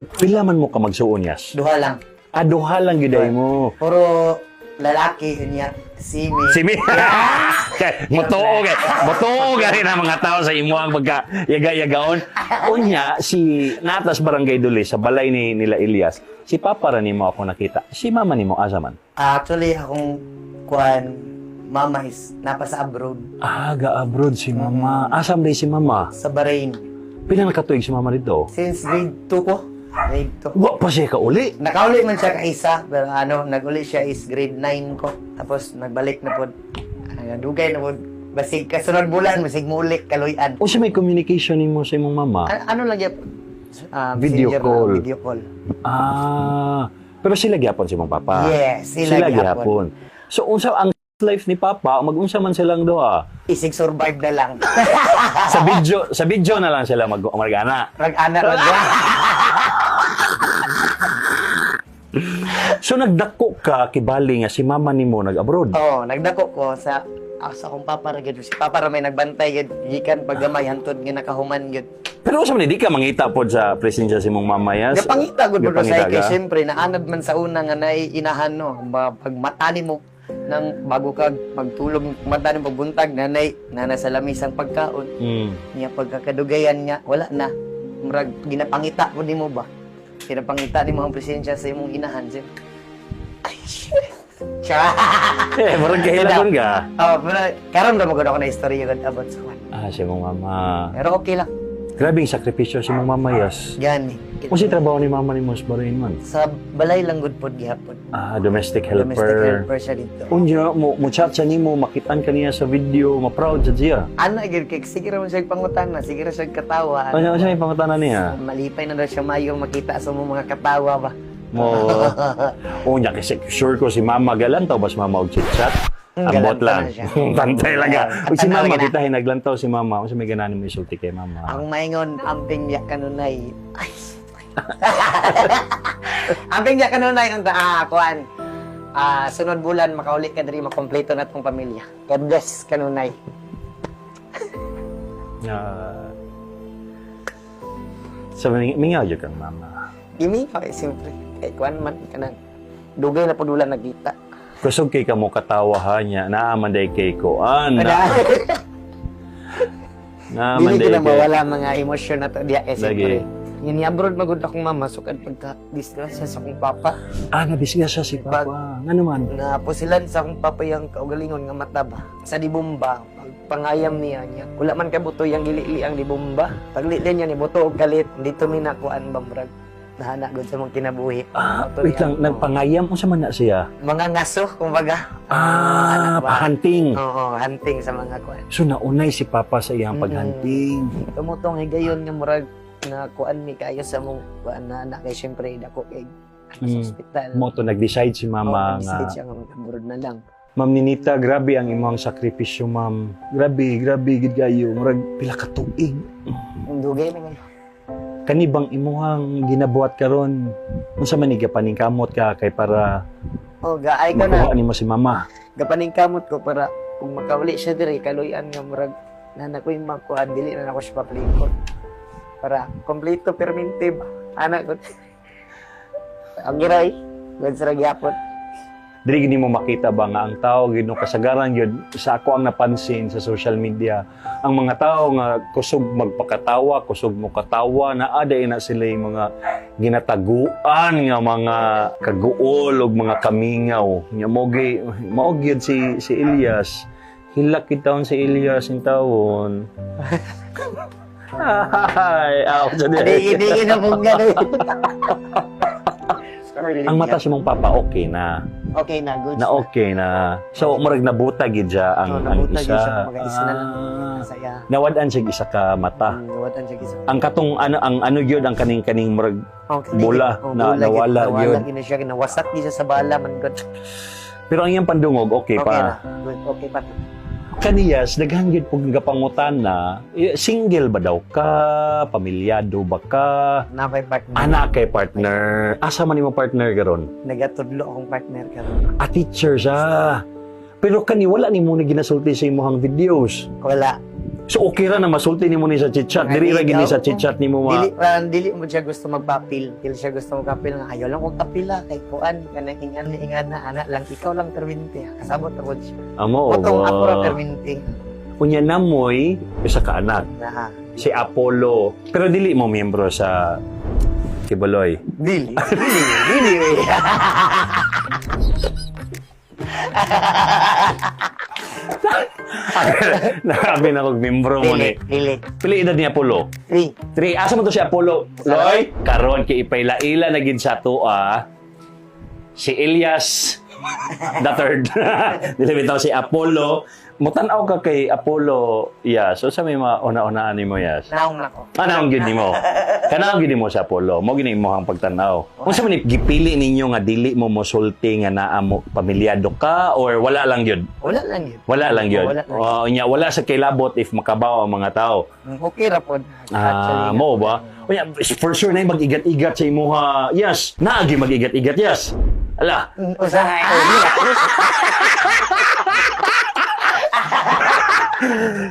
Pila man mo ka magsuon yas? Duha lang. Duha lang gyud mo. Puro lalaki niya. Simi. Simi. Motoo rin ang mga tao sa imo ang pagka yaga-yagaon. Unya si natas Barangay Duli sa balay ni nila Elias. Si Papa ra nimo ako nakita. Si Mama nimo asa man? Actually, akong mama is napasa abroad. Ga-abroad si Mama. Asam rin si Mama? Sa Bahrain. Pila nakatuig si Mama dito? Since grade 2 ko. Grade 2. Wa pa siya ka uli. Nakauli man siya kaisa, pero nag-uli siya is grade 9 ko. Tapos nagbalik na po. Dugay na po. Basig kasunod bulan, basig mulik, kaluyan. O siya may communication nimo sa imong mama? Ano lang yan po? Video call. Video call. Pero sila gyapon si imong papa? Yes, sila gyapon. So, unsa ang life ni Papa, mag-unsa man silang duha? Isig survive na lang. sa video na lang sila mag-ana. Rag-ana. So nagdako ka kibali nga si Mama nimo nag-abroad. Oo, nagdako ko sa akong papa ra gyud. Si papa ra may nagbantay gyud gikan paggamay hantod nga nakahuman gyud. Pero sa man di ka mangita pod sa presensya si mong mama yas. Gapangita gud bro Gapangita sa kay ka? syempre naanad man sa una nga nay inahan no, pag mata nimo nang bago ka magtulog mata nimo pagbuntag nanay sa lamisang pagkaon. Niya pagkakadugayan niya wala na. Murag ginapangita ko nimo ba? Ginapangita nimo ang presensya sa imong inahan. Ay, shit. Murag kahilagon ka. Pero karon ra magud ako na istorya gud about sa kwan. Si mong mama. Pero okay lang. Grabing sakripisyo si mong mama yas. Gani. Kung si trabaho ni Mama nimo sa Bahrain man? Sa balay lang gud pod gihapon. Domestic helper. Domestic helper siya dito. Unya mo chat sa nimo makitaan kaniya sa video, ma-proud sa siya. Ano gid kay sige ra man siya pangutana, sige ra siya katawa. Ano siya yung pangutanan niya? Malipay na daw siya mayo makita sa mga katawa ba. Unya kasi sure ko si Mama galantaw bas Mama og chit-chat. Ambot lang. Tantay lang ka. Si Mama kita hinaglantaw si Mama. Kasi may gananin mo isulti kay Mama. Ang maingon amping ya kanunay. Ay. Amping ya kanunay ang kuan. Sunod bulan makauli ka diri makompleto na tong pamilya. God bless kanunay. So, mingaw yun kang Mama. Imi pa siyempre. Kay kuan man kanang dugay na pud wala nagkita. Kusog kay ka mo katawahan niya. Naaman day kay ko. Naaman Dili day ko na kay. mawala mga emosyon na to diya siyempre. Lagi. Ni abroad magud akong mama sukad pagka disgrasya sa akong papa. Nabisgasya si Papa. Nga naman. Na posilan sa akong papa yung kaugalingon nga mata ba. Sa dibumba, pangayam niya niya. Wala man kabuto yung gili ang dibumba. Pagli din niya ni buto og galit. Dito mi nakuan ba murag. Nahana gud sa mong kinabuhi. Wait lang. Nagpangayam ko sa man na siya. Mga ngaso, kumbaga. Pahanting. Oo, hunting sa mga kuan. So, naunay si Papa sa iyang paghanting. Tumutong higayon nga murag na kuan mi kayo sa mong kuan na kay syempre dako kay sa ospital. Mo to nag-decide si Mama nga. nga. Siya nga mag-abroad na lang. Ma'am Ninita, grabe ang imong sakripisyo, Ma'am. Grabe gid kayo. Murag pila ka tuig. Ang dugay na ngayon. Kani bang imuhang ginabuhat karon? Unsa man ni gapaningkamot ka kay para Gaay ka na. makuha nimo si Mama? Gapaningkamot ko para kung makauli siya diri kaluyan nga murag nanak ko yung makuha dili na ako siya paplikot. Para kompleto permintive anak ko. Ang giray, gud sa gyapon. Dili gid nimo makita ba nga ang tao gid no kasagaran gyud sa ako ang napansin sa social media ang mga tao nga kusog magpakatawa kusog mo katawa naa na sila yung mga ginataguan nga mga kaguol ug mga kamingaw nya mao gyud si Elias hilak kitawon si Elias in tawon. Ay, sa Hindi na kung gano'n. ang mata si mong papa okay na. Okay na, good. Na okay na. So, murag nabuta gid siya ang nabuta isa. gyud siya, mag-isa na lang saya. Nawad-an siya isa ka mata. Nawatan siya gisa. Ang katong ang gyud ang kaning murag bola na nawala Nawala gyud. gyud siya, nawasak gyud siya sa bala man gud. Pero ang iyang pandungog okay Okay pa. na. Good, okay pa. Kaniyas daghan gyud pug gapangutan na single ba daw ka, pamilyado ba ka, Napay partner. anak kay partner. Asa man nimo partner karon? Nagatudlo akong partner karon. Teacher siya. Pero kani wala nimo na ginasulti sa imong videos. Wala. So okay ra na masulti nimo ni sa chit-chat. Diri ra gini sa chit-chat nimo Dili mo siya gusto magpapil. Dili siya gusto magpapil nga ayaw lang kog apila kay kuan kana ingan na ana lang ikaw lang perminti. Kasabot ra siya. Amo Potong ako ra perminti. Unya namoy isa ka anak. Na. Si Apollo. Pero dili mo miyembro sa Kibuloy. Dili. Nakabi na kog miyembro mo ni. Dili. Pili edad ni Apollo? 3. Asa mo to si Apollo? Loy, karon kay ipaylaila na gid sa tuwa si Elias the third. Dili bitaw si Apollo. Mutan-aw ka kay Apollo, Yas. So sa may mga una-unaan nimo, Yas. Naong nako. Naong gid nimo. Kanaong gid nimo sa Apollo. Mo gini mo ang pagtan-aw. Unsa man gipili ninyo nga dili mo mosulti nga naa mo pamilyado ka or wala lang yun? Wala lang yun. Wala lang yun. Wala lang. Wala sa kilabot if makabaw ang mga tao. Okay ra pod. Mo ba? Unya, for sure na yung mag-igat-igat sa imuha. Yes. Naagi mag-igat-igat, yes. Ala. Usahay.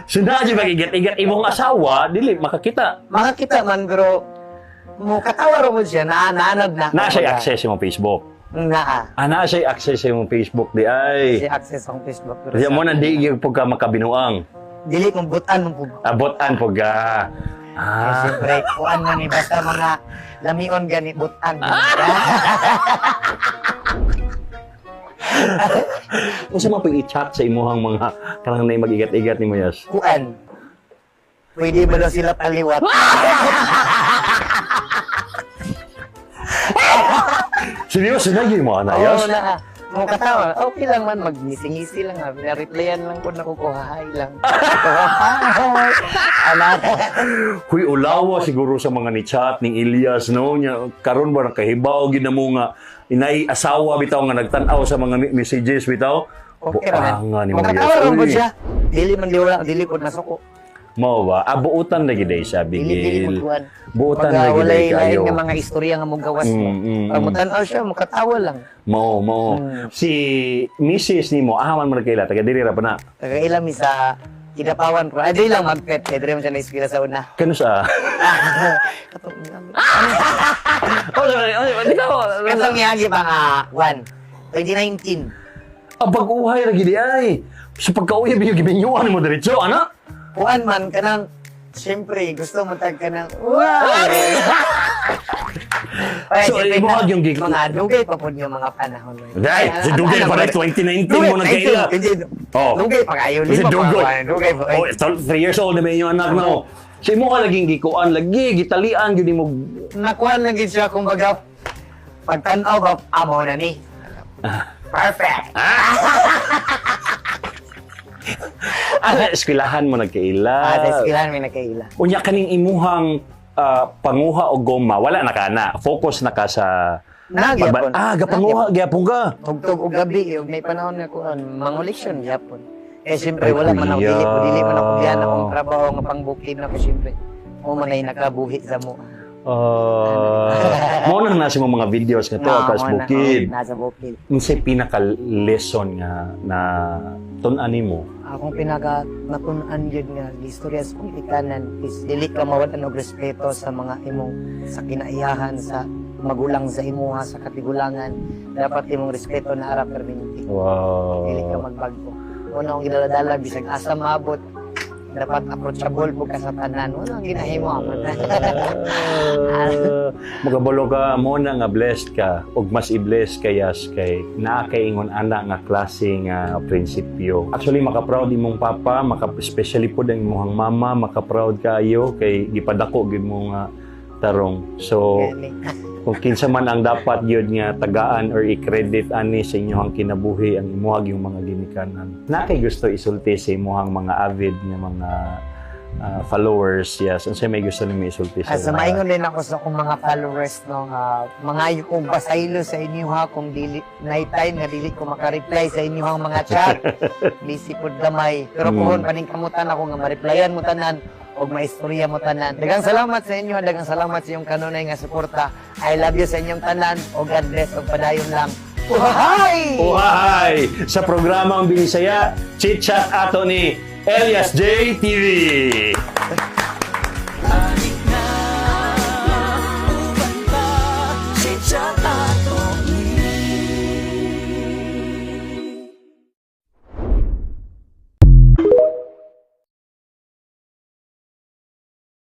So naagi mag-igat-igat imong asawa, dili makakita. Makakita man pero mo katawa ra mo siya naanad na. Na siya access imong Facebook. Naa. Na siya access imong Facebook di ay. Si access ang Facebook pero Kasi mo na di gyud pud ka makabinuang. dili kong butan mo po. Abotan pud ka. Siyempre, kuan nga ni basta mga lamion gani butan. Unsa man pag i-chat sa imuhang mga kanang nay mag-igat-igat nimo, Yas? Kuan. Pwede ba daw sila paliwat? Seryoso na gyud mo ana, Yas? Oo na. Mo katawa, okay lang man, magngisi-ngisi lang ha. Replyan lang ko na kukuhahay lang. Huy, ulawa siguro sa mga ni-chat ni Elias, no? Karon ba nakahibaw gid na mo nga inay asawa bitaw nga nagtan-aw sa mga messages bitaw? Okay ra Buanga ni man. Mo mga katawa Elias. lang po Uy. siya. Dili man liwala, dili ko nasuko. Mao ba? Abuutan na gid sa Dili bigil. mo kuan. Buutan na Pag gid walay kayo. lain nga mga istorya nga mo gawas mo. Pag mo tan-aw siya, mo katawa lang. Mao. Si Mrs. nimo ahaman man kayla taga diri ra pa na. Tagailam mi sa Kidapawan ko. Ay, di lang magpet. Kaya di mo siya na-inspira sa una. Kano sa? Katong Katong yagi mga 2019. ang pag-uhay ra gid ay. Sa pagka-uhay biyo gibinyuan mo diretso ana. Kuan man kanang siyempre gusto mo tag kanang wow. So, ibuhag yung gig. Mga dugay pa po yung mga panahon. Dai, si Dugay pa rin 2019 mo na kaila. Oh. Dugay pa kayo. Si Lima pa Dugay. kayo. Dugay pa. Oh, 3 years old na may inyong anak no. Si mo ka laging gikuan lagi gitalian gyud mo. Nakuha lang gid siya kumbaga pagtanaw ba amo na ni. Perfect. Eskwelahan mo nagkaila. Sa skilan may nakaila. Unya kaning imuhang panguha o goma, wala na ka na. Focus na ka sa Nagyapon. gapanguha gyapon ka. Ugtog ug gabi ug may panahon na kuan manguleksyon gyapon. Eh siyempre wala man ako dili man ako biyan akong trabaho nga pangbukid na ko siyempre. Mo man ay nakabuhi sa mo. Mo nang nasa mga videos nga to akas bukid. Nasa bukid. Unsay pinaka lesson nga na tun-an nimo? Akong pinaka natunan yun nga istorya sa politikanan is dili ka mawalan og respeto sa mga imong sa kinaiyahan sa magulang sa imuha sa katigulangan. Dapat imong respeto na ara permanente. Wow. Dili ka magbago. Una akong gidaladala bisag asa maabot dapat approachable po ka sa tanan. Wala ang ginahimo ako. Magabalo ka mo na nga blessed ka ug mas i-bless kayas kay naa kay ingon ana nga klase nga prinsipyo. Actually maka-proud imong papa, especially po ang imong mama, maka-proud kayo kay gipadako gid mo nga tarong. So kung kinsa man ang dapat gyud nga tagaan or i-credit ani sa inyong kinabuhi ang imuhag yung mga ginikanan. Na kay gusto isulti sa imuhang mga avid nga mga followers, yes. Unsay may gusto nimo isulti sa Sa maingon din ako sa akong mga followers no mga kong pasaylo sa inyo ha kung dili night time nga dili ko maka-reply sa inyo mga chat. Busy pud gamay. Pero kuhon paning kamutan ako nga ma-replyan mo tanan og maistorya mo tanan. Daghang salamat sa inyo, daghang salamat sa inyong kanunay nga suporta. I love you sa inyong tanan o God bless og padayon lang. Uhay! Uhay! Sa programang Binisaya, chit-chat ato ni Elias J TV.